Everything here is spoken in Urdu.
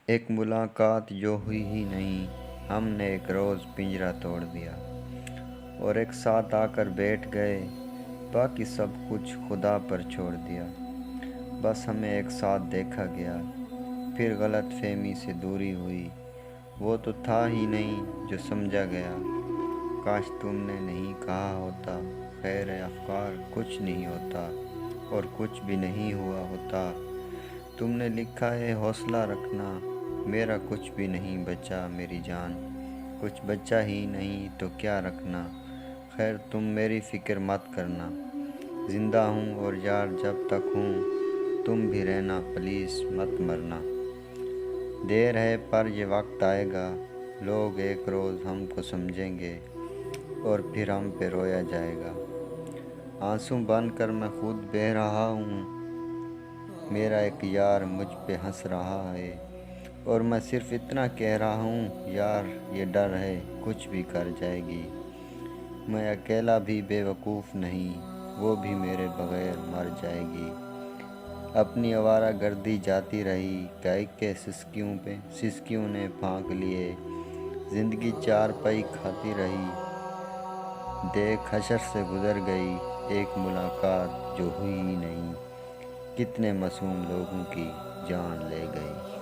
ایک ملاقات جو ہوئی ہی نہیں، ہم نے ایک روز پنجرا توڑ دیا اور ایک ساتھ آ کر بیٹھ گئے، باقی سب کچھ خدا پر چھوڑ دیا۔ بس ہمیں ایک ساتھ دیکھا گیا، پھر غلط فہمی سے دوری ہوئی، وہ تو تھا ہی نہیں جو سمجھا گیا۔ کاش تم نے نہیں کہا ہوتا، خیر افکار کچھ نہیں ہوتا اور کچھ بھی نہیں ہوا ہوتا۔ تم نے لکھا ہے حوصلہ رکھنا، میرا کچھ بھی نہیں بچا میری جان، کچھ بچا ہی نہیں تو کیا رکھنا۔ خیر تم میری فکر مت کرنا، زندہ ہوں اور یار جب تک ہوں، تم بھی رہنا پلیز مت مرنا۔ دیر ہے پر یہ وقت آئے گا، لوگ ایک روز ہم کو سمجھیں گے اور پھر ہم پہ رویا جائے گا۔ آنسوں بن کر میں خود بہہ رہا ہوں، میرا ایک یار مجھ پہ ہنس رہا ہے، اور میں صرف اتنا کہہ رہا ہوں یار یہ ڈر ہے کچھ بھی کر جائے گی۔ میں اکیلا بھی بے وقوف نہیں، وہ بھی میرے بغیر مر جائے گی۔ اپنی آوارہ گردی جاتی رہی، کئی کے سسکیوں نے پھانک لیے، زندگی چار پائی کھاتی رہی، دیکھ حشر سے گزر گئی ایک ملاقات جو ہوئی ہی نہیں، کتنے معصوم لوگوں کی جان لے گئی۔